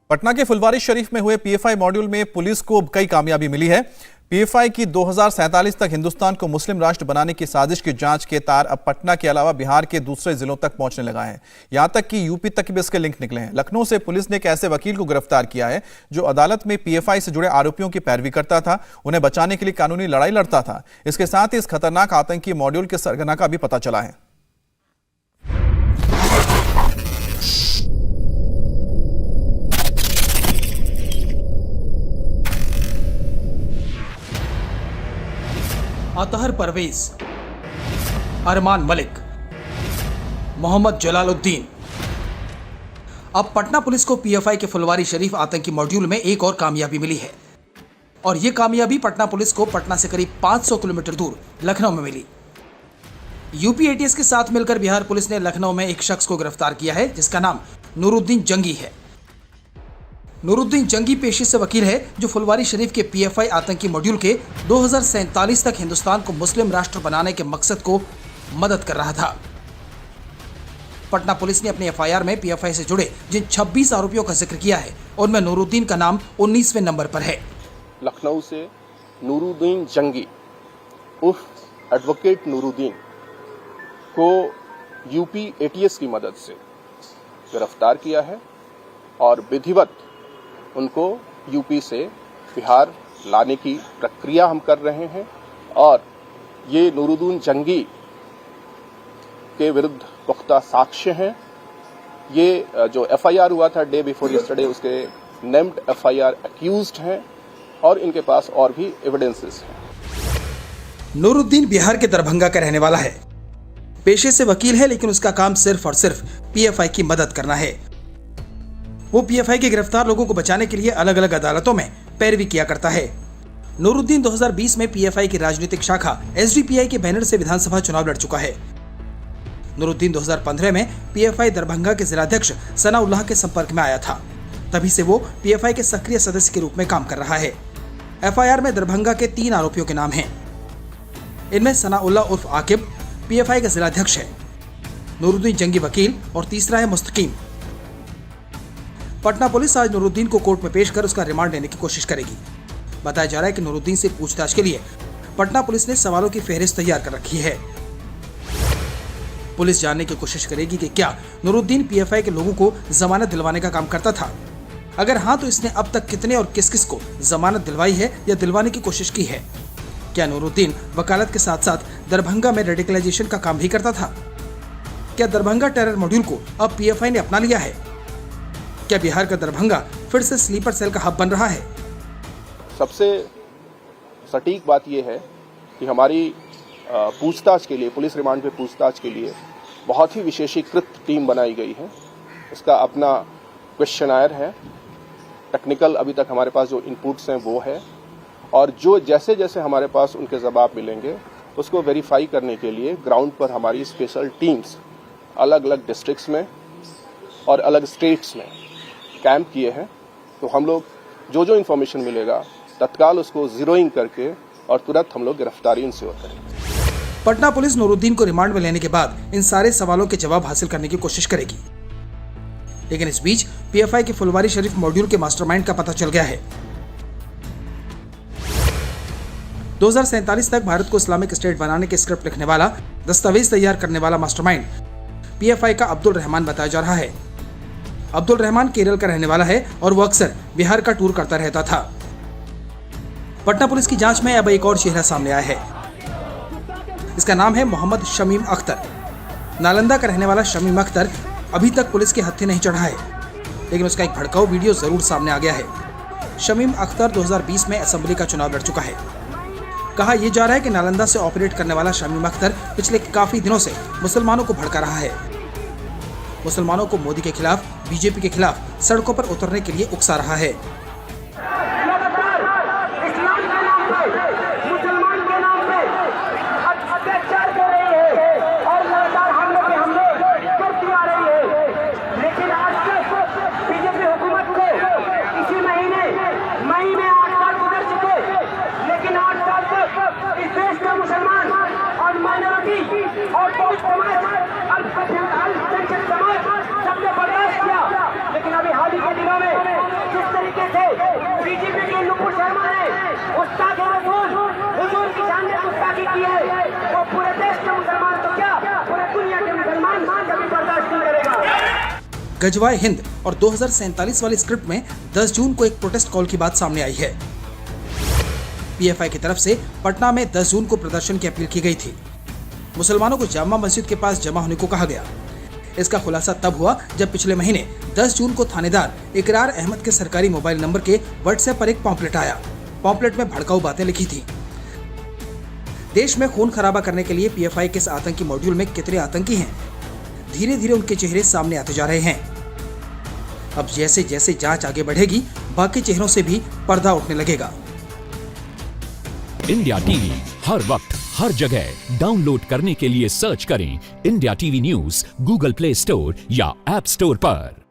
पटना के फुलवारी शरीफ में हुए पीएफआई मॉड्यूल में पुलिस को कई कामयाबी मिली है। पीएफआई की 2047 तक हिंदुस्तान को मुस्लिम राष्ट्र बनाने की साजिश की जांच के तार अब पटना के अलावा बिहार के दूसरे जिलों तक पहुंचने लगा है। यहां तक कि यूपी तक भी इसके लिंक निकले हैं। लखनऊ से पुलिस ने एक ऐसे वकील को गिरफ्तार किया है जो अदालत में पीएफआई से जुड़े आरोपियों की पैरवी करता था, उन्हें बचाने के लिए कानूनी लड़ाई लड़ता था। इसके साथ ही इस खतरनाक आतंकी मॉड्यूल के सरगना का भी पता चला है। अतहर परवेज, अरमान मलिक, मोहम्मद जलालुद्दीन। अब पटना पुलिस को पीएफआई के फुलवारी शरीफ आतंकी मॉड्यूल में एक और कामयाबी मिली है और यह कामयाबी पटना पुलिस को पटना से करीब 500 किलोमीटर दूर लखनऊ में मिली। यूपी एटीएस के साथ मिलकर बिहार पुलिस ने लखनऊ में एक शख्स को गिरफ्तार किया है जिसका नाम नूरुद्दीन जंगी है। नूरुद्दीन जंगी पेशे से वकील है जो फुलवारी शरीफ के पीएफआई आतंकी मॉड्यूल के 2047 तक हिंदुस्तान को मुस्लिम राष्ट्र बनाने के मकसद को मदद कर रहा था। पटना पुलिस ने अपने एफआईआर में पीएफआई से जुड़े जिन 26 आरोपियों का जिक्र किया है उनमें नूरुद्दीन का नाम 19वें नंबर पर है। लखनऊ से नूरुद्दीन जंगी उर्फ एडवोकेट नूरुद्दीन को यूपी एटीएस की मदद से गिरफ्तार किया है और विधिवत उनको यूपी से बिहार लाने की प्रक्रिया हम कर रहे हैं। और ये नूरुद्दीन जंगी के विरुद्ध पुख्ता साक्ष्य हैं। ये जो एफआईआर हुआ था डे बिफोर यस्टरडे उसके नेम्ड एफआईआर अक्यूज्ड हैं और इनके पास और भी एविडेंसेस हैं। नूरुद्दीन बिहार के दरभंगा का रहने वाला है। पेशे से वकील है लेकिन उसका काम सिर्फ और सिर्फ पीएफआई की मदद करना है। वो पीएफआई के गिरफ्तार लोगों को बचाने के लिए अलग अलग अदालतों में पैरवी किया करता है। नूरुद्दीन 2020 में पीएफआई की राजनीतिक शाखा एसडीपीआई के बैनर से विधानसभा चुनाव लड़ चुका है। नूरुद्दीन 2015 में पीएफआई दरभंगा के जिलाध्यक्ष सनाउल्लाह के संपर्क में आया था। तभी से वो पीएफआई के सक्रिय सदस्य के रूप में काम कर रहा है। एफआईआर में दरभंगा के 3 आरोपियों के नाम हैं। इनमें सनाउल्लाह उर्फ आकिब पीएफआई का जिलाध्यक्ष है, नूरुद्दीन जंगी वकील और तीसरा है मुस्तकीम। पटना पुलिस आज नूरुद्दीन को कोर्ट में पेश कर उसका रिमांड लेने की कोशिश करेगी। बताया जा रहा है कि नूरुद्दीन से पूछताछ के लिए पटना पुलिस ने सवालों की फेहरिस्त तैयार कर रखी है। पुलिस जानने की कोशिश करेगी कि क्या नूरुद्दीन पीएफआई के लोगों को जमानत दिलवाने का काम करता था। अगर हाँ तो इसने अब तक कितने और किस किस को जमानत दिलवाई है या दिलवाने की कोशिश की है। क्या नूरुद्दीन वकालत के साथ साथ दरभंगा में रेडिकलाइजेशन का काम भी करता था। क्या दरभंगा टेरर मॉड्यूल को अब पीएफआई ने अपना लिया है। क्या बिहार का दरभंगा फिर से स्लीपर सेल का हब बन रहा है। सबसे सटीक बात यह है कि हमारी पूछताछ के लिए, पुलिस रिमांड पे पूछताछ के लिए बहुत ही विशेषीकृत टीम बनाई गई है। उसका अपना क्वेश्चनायर है, टेक्निकल अभी तक हमारे पास जो इनपुट्स हैं वो है और जो जैसे जैसे हमारे पास उनके जवाब मिलेंगे उसको वेरीफाई करने के लिए ग्राउंड पर हमारी स्पेशल टीम्स अलग अलग डिस्ट्रिक्ट्स में और अलग स्टेट्स में कैंप किए हैं। तो हम लोग जो जो इन्फॉर्मेशन मिलेगा तत्काल उसको जीरोइंग करके और तुरंत हम लोग गिरफ्तारी इनसे करेंगे। पटना पुलिस नूरुद्दीन को रिमांड में लेने के बाद इन सारे सवालों के जवाब हासिल करने की कोशिश करेगी। लेकिन इस बीच पीएफआई के फुलवारी शरीफ मॉड्यूल के मास्टरमाइंड का पता चल गया है। 2047 तक भारत को इस्लामिक स्टेट बनाने के स्क्रिप्ट लिखने वाला, दस्तावेज तैयार करने वाला मास्टरमाइंड पीएफआई का अब्दुल रहमान बताया जा रहा है। अब्दुल रहमान केरल का रहने वाला है और वो अक्सर बिहार का टूर करता रहता था। पटना पुलिस की जांच में अब एक और चेहरा सामने आया है। इसका नाम है मोहम्मद शमीम अख्तर। नालंदा का रहने वाला शमीम अख्तर अभी तक पुलिस के हत्थे नहीं चढ़ा है, लेकिन उसका एक भड़काऊ वीडियो जरूर सामने आ गया है। शमीम अख्तर 2020 में असेंबली का चुनाव लड़ चुका है। कहा यह जा रहा है कि नालंदा से ऑपरेट करने वाला शमीम अख्तर पिछले काफी दिनों से मुसलमानों को भड़का रहा है। मुसलमानों को मोदी के खिलाफ, बीजेपी के खिलाफ सड़कों पर उतरने के लिए उकसा रहा है। और बहुत समाज अल्पसंख्यक समाज सबने बर्दाश्त किया, लेकिन अभी हाल ही के दिनों में गजवाए हिंद और 2047 वाली स्क्रिप्ट में 10 जून को एक प्रोटेस्ट कॉल की बात सामने आई है। पीएफआई की तरफ से पटना में 10 जून को प्रदर्शन की अपील की गई थी। मुसलमानों को जामा मस्जिद के पास जमा होने को कहा गया। इसका खुलासा तब हुआ जब पिछले महीने 10 जून को थानेदार इकरार अहमद के सरकारी मोबाइल नंबर के व्हाट्सएप पर एक पॉम्पलेट आया। पॉम्पलेट में भड़काऊ बातें लिखी थी। देश में खून खराबा करने के लिए पीएफआई के इस आतंकी मॉड्यूल में कितने आतंकी हैं, धीरे धीरे उनके चेहरे सामने आते जा रहे हैं। अब जैसे जैसे जांच आगे बढ़ेगी, बाकी चेहरों से भी पर्दा उठने लगेगा। इंडिया टीवी हर वक्त हर जगह डाउनलोड करने के लिए सर्च करें India TV news Google play store या ऐप स्टोर पर।